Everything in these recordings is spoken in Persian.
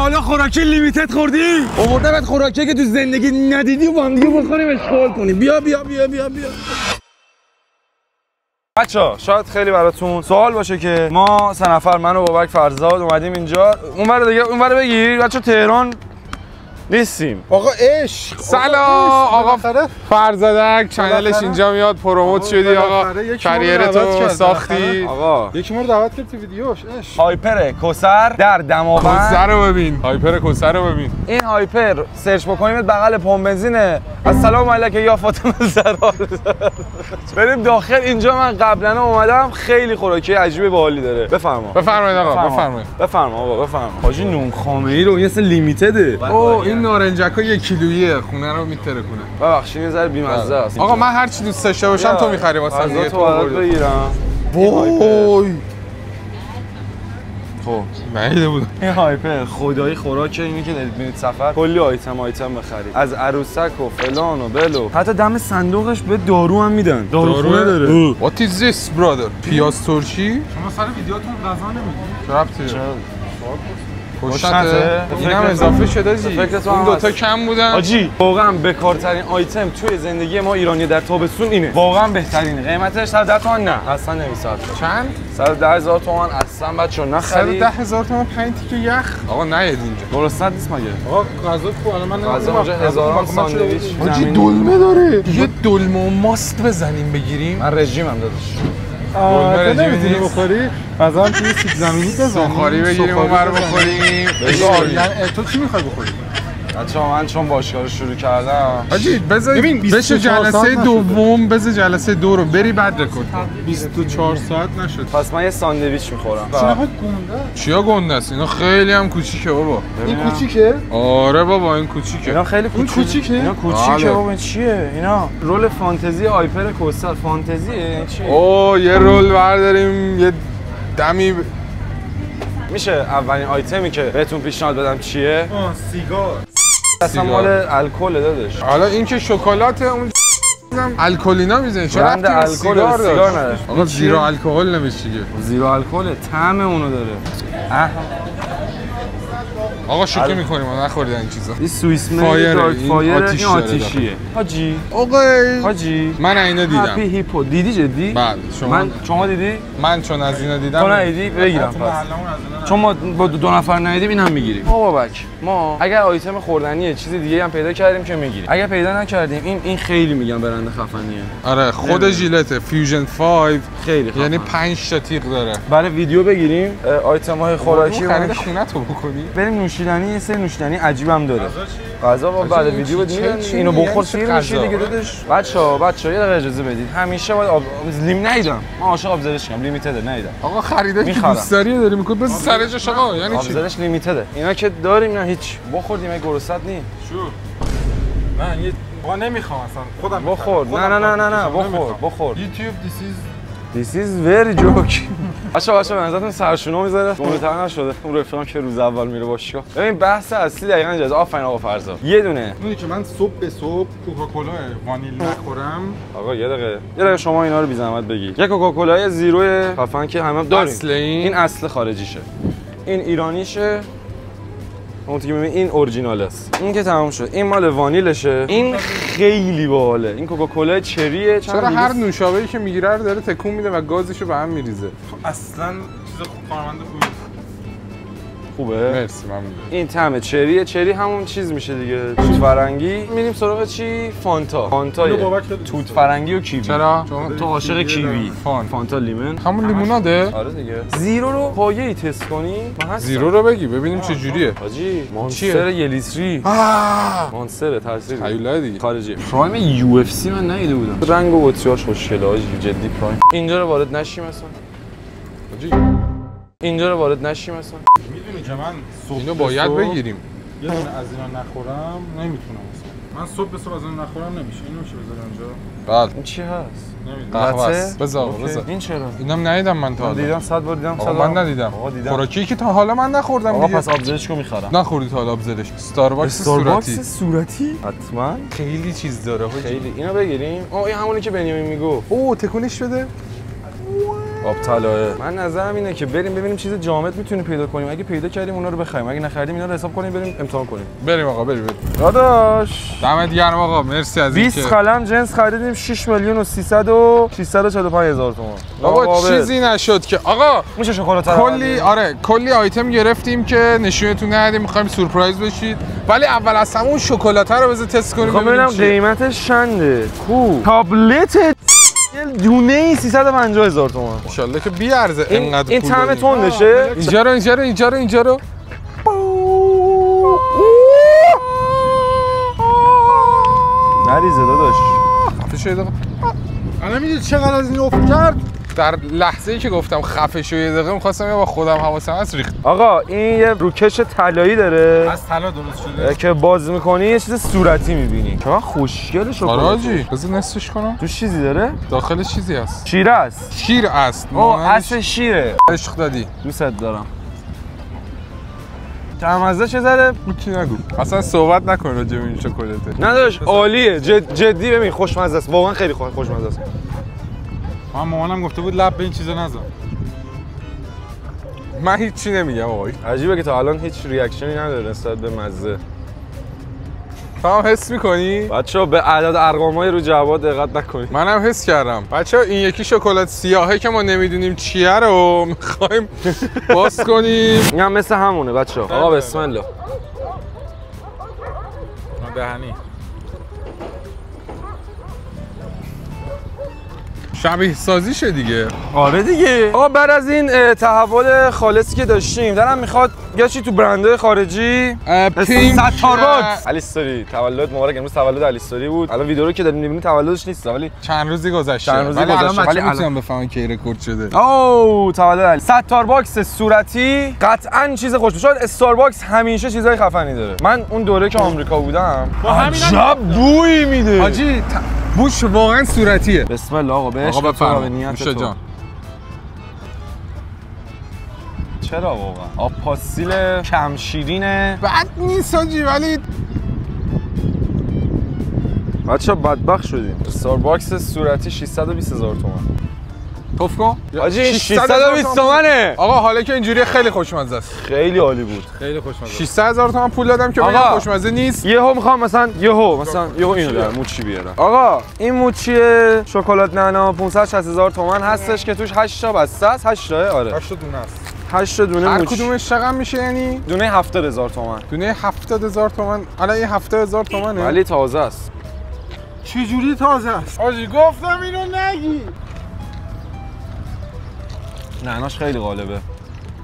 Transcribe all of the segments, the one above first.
حالا خوراکی لیمیتد خوردی؟ آوردمت خوراکی که تو زندگی ندیدی و با هم دیگه بخوریم اشغال کنیم. بیا بیا بیا بیا بیا. بچه‌ها شاید خیلی براتون سوال باشه که ما سه نفر من و بابک فرزاد اومدیم اینجا. اونور دیگه اونور بگیر. بچه‌ها تهران نیستیم. آقا عشق. سلام آقا فرزادک چنلش اینجا میاد پروموت شدی آقا کریرتو ساختی. آقا یکی ما رو دعوت کرد تو ویدیوش. هایپر کوثر در دماوند. کوثر رو ببین. هایپر کوثر رو ببین. این هایپر سرچ بکنید بغل پمپ بنزینه. السلام علیکم یا فاطمه زهرا. بریم داخل. اینجا من قبلا اومدم. خیلی خوراکی عجیب باحالی داره. بفرما. بفرمایید آقا بفرمایید. بفرما آقا بفرما. حاجی نون خامه‌ای رو یه سه لیمیتده. اوه این نارنجکا 1 کیلوییه خونه رو میتره کنه. ببخشید یه ذره بی‌مزه است. آقا من هر چی دوست داشته باشم تو می‌خری واسه دیگه تو بگیرم. وای خب نیده بودم. این هایپر خدایی خوراکه. اینی که دارید میرید سفر کلی آیتم بخرید از عروسک و فلان و بلو. حتی دم صندوقش به دارو هم میدن. داروخونه داره. What is this brother؟ پیاز ترشی؟ شما سر ویدیوتون غذا نمیدید؟ چه ربطی؟ خوشنته؟ اینم اضافه شده جی. این دوتا کم بودن. آجی واقعا بکارترین آیتم توی زندگی ما ایرانی در تابستون اینه. واقعا بهترینه. قیمتش 110 تومن نه اصلا نمی‌صرف. چند؟ 110,000 تومن اصلا بچه‌ها نخرید. 110,000 تومن 5 تیکه یخ. آقا نید اینجا. درست نیست مگه؟ آقا غذا کو الان من غذا اونجا هزاران ساندویچ. آجی دلمه داره. یه دلمه و ماست بزنیم بگیریم. من رژیمم داداش. دلمه نمی‌تونی بخوری؟ مثلا توی سیب زمینی بزنیم. سوخاری بگیریم اونور بخوریم. تو چی می‌خوای بخوری؟ بچه‌ها من چون باشگاه رو شروع کردم. آجی ببین بشه جلسه دوم بذار جلسه 2 رو بری بعد رکورد کن. 24 ساعت نشد. پس من یه ساندویچ می‌خورم. چرا گنده؟ چیا گنده است؟ اینا خیلی هم کوچیکه بابا. این کوچیکه؟ آره بابا این کوچیکه. اینا خیلی کوچیکه. اینا کوچیکه بابا. این چیه؟ اینا رول فانتزی هایپر کوثر فانتزیه. این چیه؟ اوه یه رول برداریم یه دمی میشه اولین آیتمی که بهتون پیشنهاد بدم چیه؟ سیگار. اصلا مال الکل داداش. حالا این که شکلات اون الکلینا میزنه چرا برند الکل سیگار نداره. آقا زیرو الکل نمیشه دیگه. زیرو الکل طعم اونو داره. آقا شوخی میکنیم ما نخوردن این چیزا. این سوئیس مید فایر این آتیشیه. حاجی حاجی من اینا دیدم. هپی هیپو دیدی جدی؟ بله شما دیدی؟ من چون از اینا دیدم. تو ندیدی بگیرم پس. چون ما با 2 نفر ندیدیم این هم میگیریم. بابک ما اگر آیتم خوردنیه چیز دیگه هم پیدا کردیم که میگیریم. اگر پیدا نکردیم این خیلی میگم برنده خفنیه. آره خود ژیلت فیوژن 5 خیلی خفن. یعنی 5 تا تیغ داره. برای ویدیو بگیریم آیتم های خوراکی خرید خونه تو بکنی. بریم نوشیدنی. یه سری نوشیدنی عجیبم داره. غذا با بعد ویدیو بدید اینو بخور سیر میشه دیگه داداش. بچه‌ها یه دقیقه اجازه بدید. همیشه باید لیم ندیدم. من عاشق آبزرشم لیمیتد ندیدم. آقا خریدش که دوست داری داری میکنی بس سر جاش آقا یعنی چی؟ آبزرش لیمیتده. اینا که داریم نه هیچ. بخوردیم گرسنت نی. شو. من یه آقا نمیخوام اصلا خودم بخور. نه بخور. یوتیوب This is very joke. بچه‌ها به نظرتون سرشونو میذاره؟ مونیتور نشده. اون رفیقم که روز اول میره باشگاه. ببین بحث اصلی دقیقاً اینجاست. آفرین آقا فرزاد. یه دونه. میدونی که من صبح به صبح کوکاکولا وانیل نخورم. آقا یه دقیقه شما اینا رو بی زحمت بگید. یه کوکاکولای زیرو خفن که همه داریم. این اصل خارجیشه. این ایرانیشه. اون که میبینی این اورجینال است. این که تمام شد. این مال وانیلشه. این خیلی باحاله. این کوکاکولا چریه. چرا هر نوشابه‌ای که میگیره رو داره تکون میده و گازشو به هم میریزه. اصلا چیز کارمند خوبه. مرسی ممنون. این طعم چری همون چیز میشه دیگه. توت فرنگی. میریم سراغ چی؟ فانتا توت فرنگی و کیوی. چرا؟ تو عاشق کیوی. فانتا لیمون. همون لیموناده؟ آره دیگه. زیرو رو پایه‌ای تست کنیم. زیرو رو بگی ببینیم چه جوریه. حاجی مانستر 1 لیتری. مانستر تاثیر هیولا دیگه. خارجی. پرایم یو اف سی من ندیده بودم. رنگ و بطریاش خوشگله حاجی جدی پرایم. اینجا رو وارد نشیم اصلا. حاجی اینجا رو وارد نشیم اصلا. میدونی که من صبح اینو باید بگیریم. یه دونه از اینا نخورم نمیتونم اصلا. من صبح به صبح از اینا نخورم نمیشه. اینو میشه بذارم اونجا. بله. این چی هست؟ قهوه است. بذار. این چرا؟ اینم ندیدم من تا حالا. دیدم 100 بار دیدم. من ندیدم. خوراکی که تا حالا من نخوردم دیگه. آقا پس آبزرشکو میخرم. نخوردی تا حالا آبزرش. استارباکس صورتی؟ حتما. خیلی چیز داره. خیلی. اینو بگیریم. این همونی که بنیامین میگفت. اوه تکونش بده. آب طلایه. من نظرم اینه که بریم ببینیم چیز جامد میتونیم پیدا کنیم. اگه پیدا کردیم اونا رو بخریم، اگه نخریدیم اینا رو حساب کنیم بریم امتحان کنیم. بریم آقا بریم. داداش دمت گرم آقا، مرسی از اینکه 20 قلم جنس خریدیم 6 میلیون و 645 هزار تومان. بابا چیزی نشد که آقا میشه شکلات کلی آیتم گرفتیم که نشونتون ندادیم، می‌خوایم سورپرایز بشید، ولی اول از همون شکلات رو بذار تست کنیم ببینم قیمتش چنده. کو تابلت دونه 350 هزار تومان. ان شاء الله که بی ارزه اینقدر پول. این طعم تندشه. اینجا رو نریزه داداش. خفه شو دقیقه. الان میدونی چقدر از این افت کرد؟ در لحظه‌ای که گفتم خفه شو یه دقیقه می‌خواستم با خودم حواسم هست ریخت. آقا این یه روکش طلایی داره از طلا درست شده که باز می‌کنی یه چیز صورتی می‌بینی. چقدر خوشگله شکلات. آراجی بذار نصفش کنم. تو چیزی داره؟ داخلش چیزی هست. شیر است. شیر است. اصل شیره. عشق دادی. دوست دارم. طعم‌ازه چه ذره؟ چی نگو. اصلا صحبت نکن راجع به این شکلاته. نداش عالیه. جدی ببین خوشمزه است. واقعا خیلی خوشمزه است. من مامانم گفته بود لب به این چیزا نزن. من هیچی نمیگم آقا. عجیبه که تا الان هیچ ریاکشنی نداره نسبت به مزه. تو هم حس می‌کنی؟ بچه‌ها به عدد ارقامای رو جواب دقت نکنید. منم حس کردم. بچه‌ها این یکی شکلات سیاهه که ما نمیدونیم چیه رو می‌خوایم باز کنیم. این هم مثل همونه بچه‌ها. آقا بسم الله. دهنی. شبیه سازیشه دیگه. آره دیگه. آقا بعد از این تحول خالصی که داشتیم دارم میخواد یا چی تو برندهای خارجی ستارباکس الیستوری تولد مبارک. امروز تولد الیستوری بود. الان ویدیو رو که داریم می‌بینید تولدش نیست ولی چند روزی گذشته. ولی الان میتونم بفهمم کی رکورد شده. اوه تولد ستارباکس صورتی قطعاً چیز خوشبو. شاید استارباکس همیشه چیزای خفنی داره. من اون دوره که آمریکا بودم عجب بوی میده. حاجی بوش واقعا صورتیه. بسم الله آقا بهش آقا بفرما نیت جان. چرا واقعا آب پاستیل کم شیرینه بد نیست حاجی ولی بچه‌ها بدبخت شدیم. استارباکس صورتی 620 هزار تومان. توف کن حاجی 620 تومنه. آقا حالا که اینجوری خیلی خوشمزه است. خیلی عالی بود. خیلی خوشمزه. 600 هزار تومان پول دادم که بگم خوشمزه نیست. یهو میخوام مثلا یهو اینو دارم موچی بیارم. آقا این موچی شکلات نعنا 560 هزار تومان هستش که توش 8 تا بسته است. 8 تا آره 8 دونه است. 8 دونه هر موچی. کدومش چقدر میشه یعنی؟ دونه 70000 تومان. دونه 70000 تومان. الان این 70000 تومانه. ولی تازه است. چه جوری تازه است؟ حاجی گفتم اینو نگی. نعناش خیلی غالبه.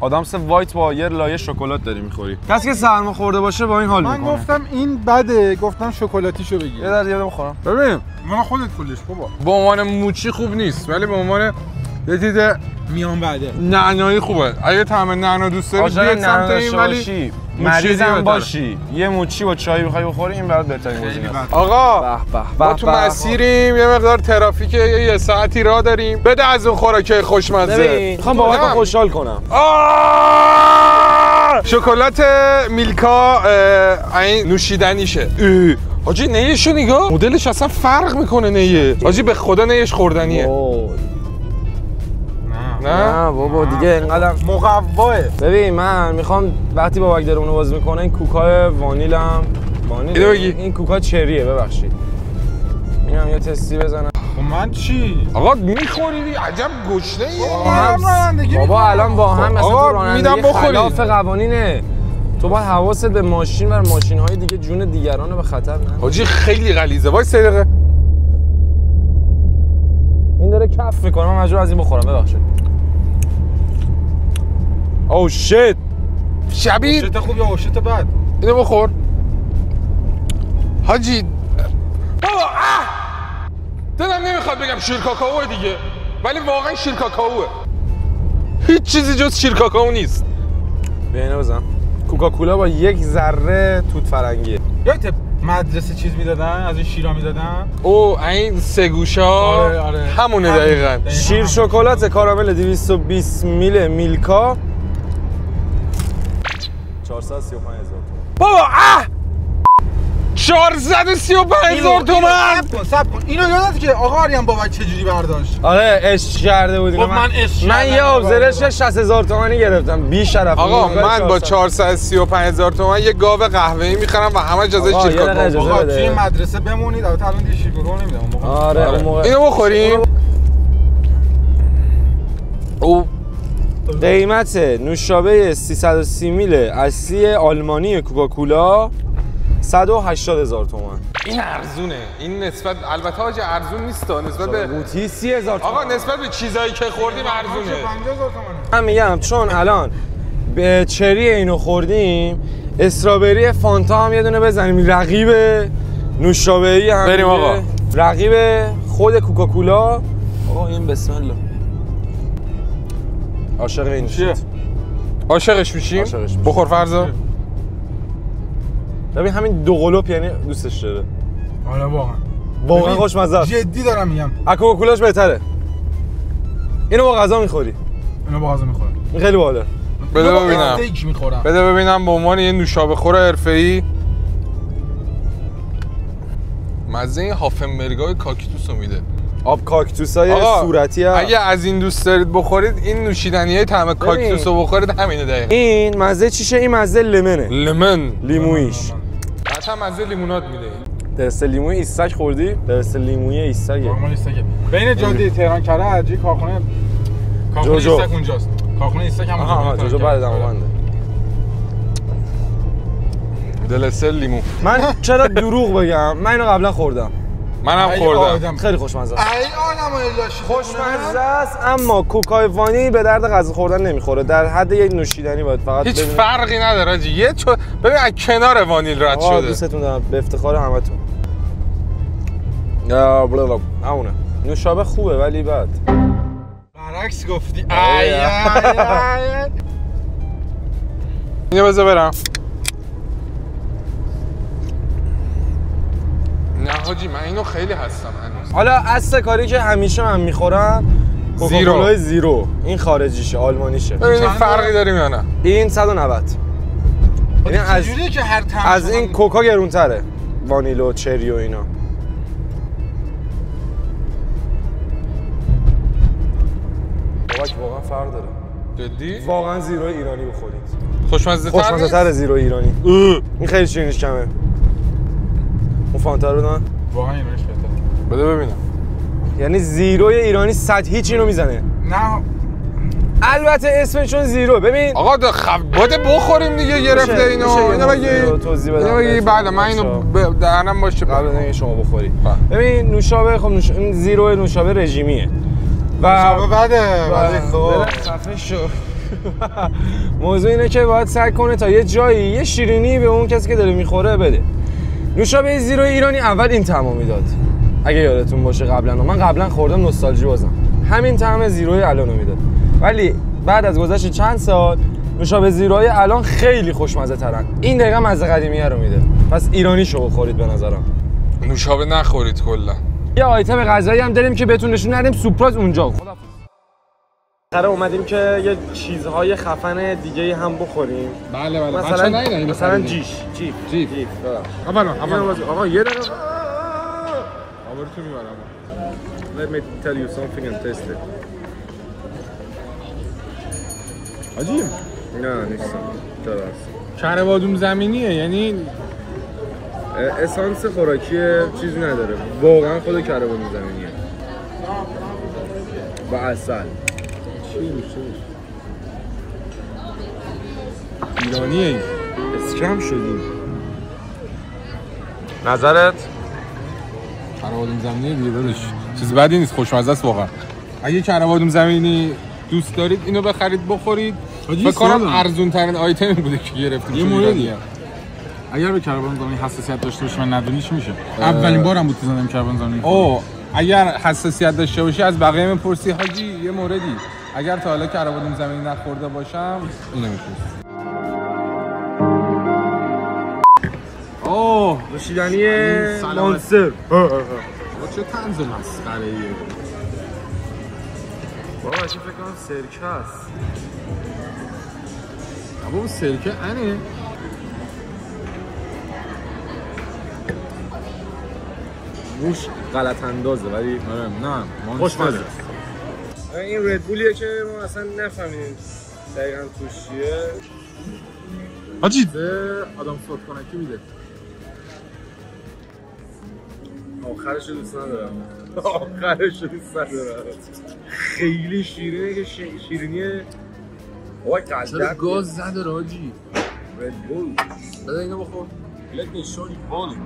آدامس وایت با یه لایه شکلات داری می‌خوری. کسی که سرما خورده باشه با این حال می‌کنه. من گفتم این بده، گفتم شکلاتیشو بگیر. یه در یه بخورم. ببین من خودت کلش بابا. به عنوان موچی خوب نیست ولی به عنوان یه چیز میان بعده نعنایی خوبه. اگه طعم نعنا دوست داری بیاید سمت این ولی مریضم باشی یه موچی با چای بخوای بخوری این برات بهترین گزینه است. آقا ما تو مسیریم یه مقدار ترافیک یه ساعتی راه داریم. بده از اون خوراک خوشمزه. میخوام بابات خوشحال کنم. شکلات میلکا این نوشیدنیشه. حاجی نیشو نگاه مدلش اصلا فرق میکنه نیه. حاجی به خدا نیش خوردنیه. نه بابا دیگه اینقدر مقواه. ببین من میخوام وقتی بابک داره اونو باز میکنه این کوکای وانیلم این کوکا چریه ببخشید. اینم یه تستی بزنم. من چی؟ آقا میخوری عجب گشنه‌ای. بابا الان با هم مثلا تو رانندگی خلاف قوانینه. تو باید حواست به ماشین و ماشین‌های دیگه جون دیگران رو به خطر نه. حاجی خیلی غلیظه. وای 3 دقیقه. این داره کف میکنه من مجبور از این بخورم ببخشید. او شیت. شبیه شیت خوب یا شیت بد؟ اینو بخور. حاجی بابا دلم نمیخواد بگم شیر کاکائو دیگه ولی واقعا شیر کاکائوه. هیچ چیزی جز شیر کاکائو نیست. بیا اینو بزن. کوکاکولا با یک ذره توت فرنگیه. یادت مدرسه چیز میدادن از این شیرا میدادن؟ او این سه گوشا. آره. همونه دقیقاً. شیر شکلات کارامل 220 میل میلکا 435000 تومان. بابا 435,000 تومان. صبر کن اینو یادت که آقا آریان بابک چجوری برداشت؟ آره عشق کرده بودیم. خب من عشق من یه آبزرش 60,000 تومانی گرفتم. بی شرف. آقا من با 435,000 تومان یه گاو قهوه‌ای می‌خرم و همه اجازه شیرکاکائو. آقا توی مدرسه بمونید. البته الان دیگه شیرکاکائو نمیدم. آره اون موقع اینو بخوریم. او قیمت نوشابه 330 میل اصلی آلمانی کوکاکولا 180,000 تومان. این ارزونه. این نسبت البته آج ارزون نیست نسبت به قوطی 30,000 تومان. آقا نسبت به چیزایی که خوردیم ارزونه. 50,000 تومانه. من میگم چون الان به چری اینو خوردیم، استرابری فانتا هم یه دونه بزنیم رقیب نوشابه‌ای هم. بریم آقا. رقیب خود کوکاکولا. آقا این بسم الله. عاشق این چیه؟ عاشقش میشیم؟ بخور فرزا. ببین همین دو قلوپ یعنی دوستش داره. آره واقعا خوشمزه است. جدی دارم میگم. کوکاکولاش بهتره. اینو با غذا میخوری. اینو با غذا میخورم. این خیلی باحاله. بده ببینم. استیک میخورم. بده ببینم به عنوان یه نوشابه خور حرفه‌ای. مزه این هافنبرگای کاکتوس رو میده. آب کاکتوسای صورتی ها. اگه از این دوست دارید بخورید این نوشیدنیای طعم کاکتوس رو بخورید همینه دقیقاً. این مزه چیشه؟ این مزه لمنه. لمن لیمویش. حتی مزه لیموناد میده. درسته لیموی ایستک خوردی؟ درسته لیموی ایستکه. نرمال ایستکه. بین جاده تهران کرج کارخونه جوجو ایستک اونجاست. کارخونه ایستک هم اونجاست. جوجو بعد دماونده. دلسل لیمو. من چرا دروغ بگم؟ من اینو قبلا خوردم. منم خوردم. خیلی خوشمزه است. ای آدمای لاشی خوشمزه است اما کوکای وانی به درد غذا خوردن نمیخوره. در حد یک نوشیدنی باید فقط هیچ فرقی نداره آجی. یه ببین از کنار وانیل رد شده. دوستتون دارم به افتخار همتون. یا بلا همونه. نوشابه خوبه ولی بعد برعکس گفتی. ای ای اینو بذار برم. نه حاجی من اینو خیلی هستم هنوز. حالا اصل کاری که همیشه من میخورم کوکاکولای زیرو. این خارجیشه، آلمانیشه. ببین فرقی داریم یا نه؟ این 190. یعنی چجوریه که هر طعم از این کوکا گرونتره. وانیل و چری و اینا. بابک واقعا فرق داره. جدی؟ واقعا زیرو ایرانی بخورید. خوشمزه تر زیرو ایرانی. این خیلی شیرینیش کمه. اون فانتا رو بدن؟ واقعا ایرانیش بهتره. بده ببینم. یعنی زیروی ایرانی صد هیچ اینو میزنه. نه البته اسمش چون زیرو. ببین آقا باید بخوریم دیگه گرفته اینو. اینو بگی توضیح بدم. اینو بگی بعد من اینو دهنم باشه قبل اینکه شما بخوری. ببین نوشابه خب این زیرو نوشابه رژیمیه. و بده خب صفحه شو. موضوع اینه که باید سعی کنه تا یه جایی یه شیرینی به اون کسی که داره میخوره بده. نوشابه زیرو ایرانی اول این طعمو میداد. اگه یادتون باشه من قبلا خوردم نوستالژی بازم. همین طعم زیروی الانو میداد. ولی بعد از گذشت چند سال نوشابه زیروهای الان خیلی خوشمزه ترن. این دقیقاً مزه قدیمیه رو میده. پس ایرانیشو بخورید به نظرم. نوشابه نخورید کلا. یه آیتم غذایی هم داریم که بهتون نشون ندیم. سوپراز اونجا. خدافظ. آخه اومدیم که یه چیزهای خفن دیگه هم بخوریم. بله مثلا جیف. آقا یه دقیقه آبرتون میبرم. Let me tell you something and taste it. عجیب. نه نیستم. کره بادوم زمینیه یعنی اسانس خوراکی چیزی نداره. واقعا خود کره بادوم زمینیه. با عسل. ایرانیه این. اسکم شدیم. نظرت؟ کره بادوم زمینی دیگه داداش. چیز بدی نیست، خوشمزه است واقعا. اگه کره بادوم زمینی دوست دارید اینو بخرید بخورید. فکر کنم ارزون ترین آیتمی بوده که گرفتیم. یه موردیه. اگر به کره بادوم زمینی حساسیت داشته باشی من ندونی چی میشه. اولین بارم بود که زدم کره بادوم زمینی. اوه اگر حساسیت داشته باشی از بقیه میپرسی حاجی یه موردی. اگر تا حالا کره بادوم زمینی نخورده باشم اینو میپرسی. اوه نوشیدنی مانستر. چه طنز مسخره‌ایه. بابا چی فکر کنم سرکه است. بابا سرکه انه. موش غلط اندازه ولی نه خوشمزه. این ردبولیه که ما اصلا نفهمیدیم دقیقاً توش چیه. حاجی آدم صوت کنکی میده. آخرش دوست ندارم. خیلی شیرینه که شیرینیه. وای چرا گاز زده حاجی؟ ردبول بده اینو بخور. Let me show you all.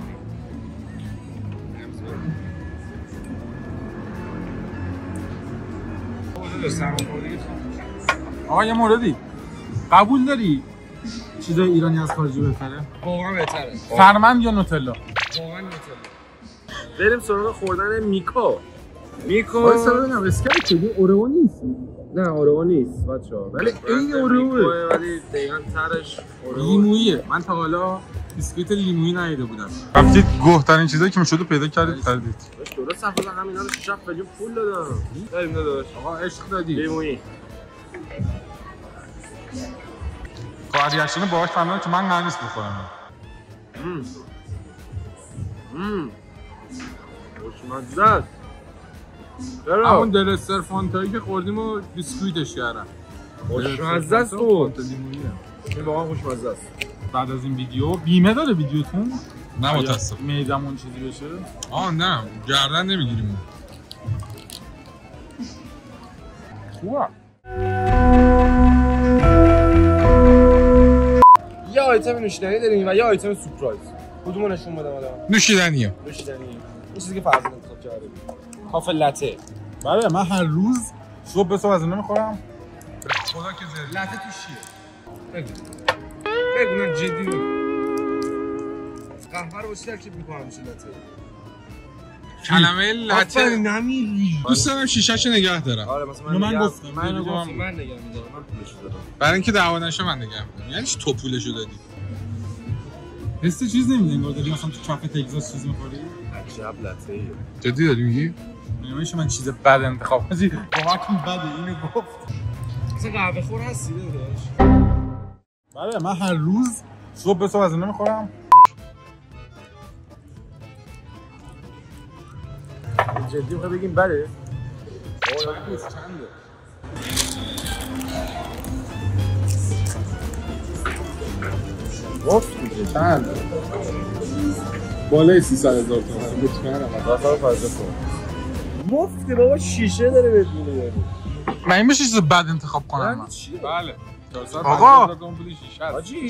آقا یه موردی قبول داری چیزای ایرانی از خارجی بهتره؟ واقعا بهتره. فرمند یا نوتلا؟ واقعا نوتلا. بریم سراغ خوردن میکا. وایسا ببینم اسکایپ شدی اورئو نیست. نه اورئو نیست بچه‌ها. ولی این اورئوه. ولی دقیقاً ترش لیموییه. من تا حالا بیسکویت لیمویی ندیده بودم. رفتید گوه‌ترین چیزایی که میشد پیدا کردید خریدید. درست صفحه همینا رو 6 میلیون پول دادم. بریم داداش. آقا عشق دادی. لیمویی. کاریاشونو باهاش فهمیدم که من قرار نیست بخورم. خوشمزه است. همون دلستر فانتایی که خوردیم و بیسکویتش کردم. خوشمزه است تو. این واقعا خوشمزه است. بعد از این ویدیو بیمه داره ویدیوتون؟ نه متاسفم. میدمون چیزی بشه؟ نه گردن نمیگیریم. خوبه. یه آیتم نوشیدنی داریم و یه آیتم سورپرایز. کدومو نشون بدم الان؟ نوشیدنیه. این چیزی که فرض انتخاب کردیم. کافه لته. بله من هر روز صبح به صبح از اینا میخورم. خدا که زنده. لته توش چیه؟ بگو نه جدی میگم. قهوه رو با چی ترکیب میکنم میشه لته؟ کلمه لته نمیری. دوست دارم شیشه‌شو نگه دارم. آره مثلا من گفتم من نگه میدارم. من پولشو دادم. برای اینکه دعوا نشه من نگه میدارم. یعنی چی تو پولشو دادی؟ حس چیز نمیده انگار داری مثلا تو کافه تگزاس چیز می‌خوری؟ عجب لته‌ایه. جدی داری میگی؟ نمیشه من چیز بد انتخاب کنم. واقعا بده اینو گفت. مثلا قهوه خور هستی داداش؟ بله من هر روز صبح به صبح از اینا می‌خورم. جدی می‌خوای بگیم بله؟ چنده؟ گفت دیگه چند؟ بالای 300,000 تومان مطمئنم. داخل فاز کن. مفته بابا شیشه داره بهت میده. من این میشه چیز بد انتخاب کنم من. بله. آقا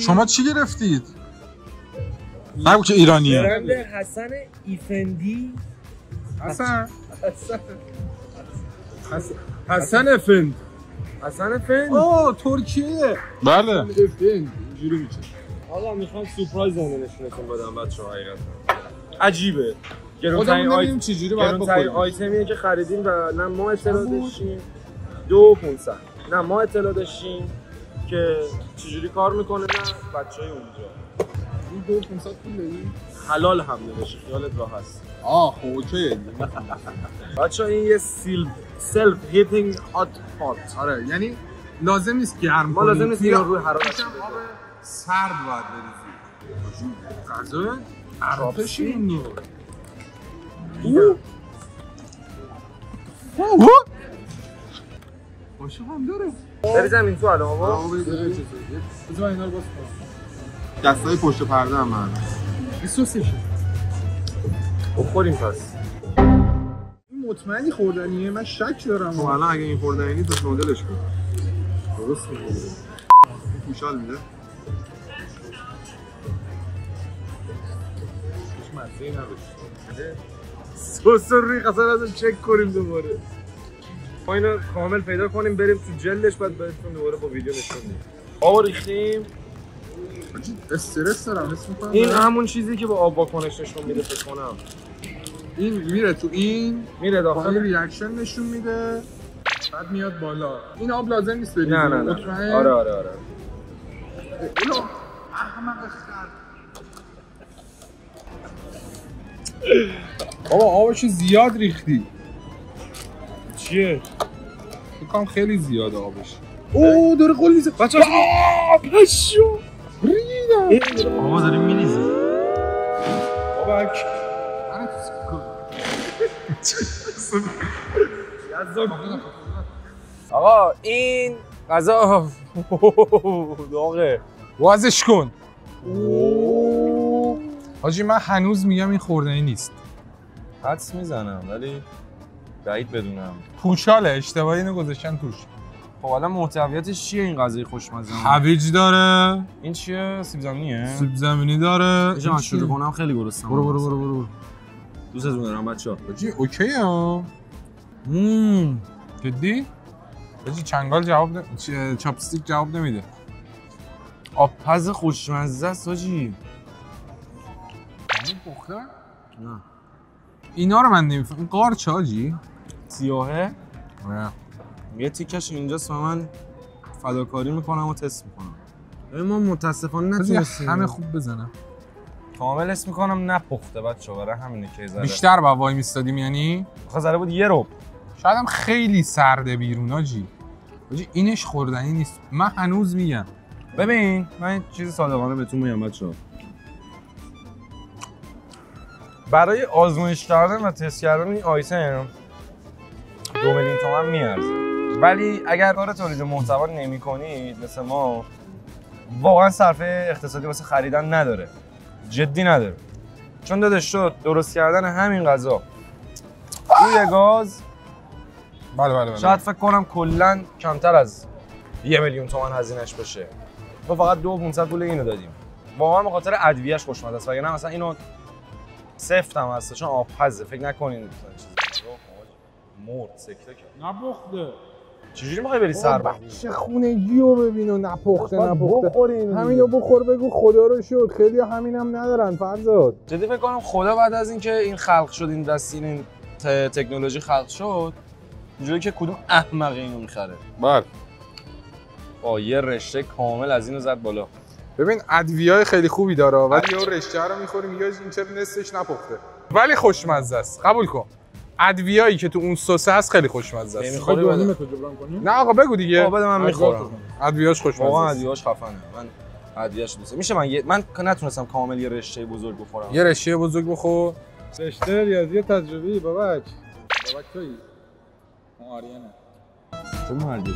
شما چی گرفتید؟ نگو که ایرانیه. برند حسن ایفندی. حسن افند. حسن افند؟ اوه ترکیه. بله. افند اینجوری میشه. آقا میخوام سورپرایز نشونتون بدم بچه‌ها حقیقتا. عجیبه. خودمون نمیدونیم چجوری باید بخوریم. آیتمیه که خریدیم و نه ما اطلاع داشتیم 2500 نه ما اطلاع داشتیم که چجوری کار میکنه نه بچهای اونجا. این 2500 پول دادی؟ حلال هم نمیشه خیالت راحت. خب اوکیه. بچه‌ها این یه سلف هیتینگ هات پات. آره یعنی لازم نیست گرم ما لازم نیست اینو روی حرارت آب سرد باید بریزی. غذا عرافش اینو. باشه هم داره. بریزم این تو الان بابا. بذار اینا رو باز کن. دستای پشت پرده هم من. این سسشه. بخوریم پس. این مطمئنی خوردنیه؟ من شک دارم. خب الان اگه این خوردنی نیست تو مدلش کن. درست میگی. خوشحال میده. مزه‌ای نداشت. سس ریخ اصلا ازش چک کنیم دوباره. ما اینو کامل پیدا کنیم بریم تو جلدش بعد بهتون دوباره با ویدیو نشون میدیم. آب ریختیم. استرس دارم حس می‌کنم. این همون چیزی که با آب واکنش نشون میده فکر کنم. این میره تو این میره داخل ریاکشن نشون میده بعد میاد بالا. این آب لازم نیست بریزی. نه. آره. اینو احمق خر. بابا آبشو زیاد ریختی. چیه؟ بکنم خیلی زیاد آبش. اوه داره قل میزه. بچه‌ها پشو ریدم. بابا داره میریزه. بابا آقا این غذا داغه. وازش کن. حاجی من هنوز میگم این خوردنی نیست. حدس میزنم ولی بعید بدونم. پوچاله، اشتباهی اینو گذاشتن توش. خب حالا محتویاتش چیه این غذای خوشمزه؟ هویج داره. این چیه؟ سیب زمینیه؟ سیب زمینی داره. من شروع کنم خیلی گرسنه‌ام. برو. دوستتون دارم بچه‌ها. حاجی اوکی ها. جدی؟ حاجی چنگال جواب چاپستیک جواب نمیده. آبپز خوشمزه است حاجی. همین پخته؟ نه. اینا رو من نمیفهمم. این قارچ حاجی؟ سیاهه؟ نه. یه تیکش اینجاست و من فداکاری میکنم و تست میکنم. ما متاسفانه نتونستیم همه خوب بزنم. کامل اسم میکنم نپخته بچه‌ها، برای همینه که زره. بیشتر با وای میستادیم یعنی؟ آخه زره بود یه ربع. شاید هم خیلی سرده بیرون حاجی. اینش خوردنی نیست. من هنوز میگم. ببین من یه چیز صادقانه بهتون میگم بچه‌ها. برای آزمایش کردن و تست کردن این آیتم 2 میلیون تومان میارزه. ولی اگر کار تولید محتوا نمی‌کنید مثل ما، واقعا صرفه اقتصادی واسه خریدن نداره. جدی نداره. چون داداش شد درست کردن همین غذا روی گاز بله. شاید فکر کنم کلا کمتر از 1 میلیون تومان هزینه‌اش بشه. ما فقط 2,500 پول اینو دادیم. واقعا به خاطر ادویه‌اش خوشمزه است. وگرنه مثلا اینو سفت هم هست چون آبپزه. فکر نکنین مثلا چیزی مرد سکته کرد. نپخته. چجوری می‌خوای بری سر چه خونگیو ببینو نپخته. همینو بخور بگو خدا رو شکر. خیلی همینم ندارن فرزاد. جدی فکر کنم خدا بعد از اینکه این خلق شد، این دستین این تکنولوژی خلق شد، اینجوری که کدوم احمق اینو می‌خره. بله. با یه رشته کامل از اینو زد بالا. ببین ادویه‌های خیلی خوبی داره ولی اون رشته رو می‌خوری میگه این چرا نصفش نپخته. ولی خوشمزه است. قبول کن. ادویه‌ای که تو اون سس هست خیلی خوشمزه است. می‌خوری بده. نه آقا بگو دیگه. بده من می‌خورم. ادویه‌اش خوشمزه است. واقعا ادویه‌اش خفنه. من ادویه‌اش دوست. میشه من نتونستم کامل یه رشته بزرگ بخورم. یه رشته بزرگ بخور. رشته ریاضی تجربی بابک تویی. اون آریانه. چه مردی؟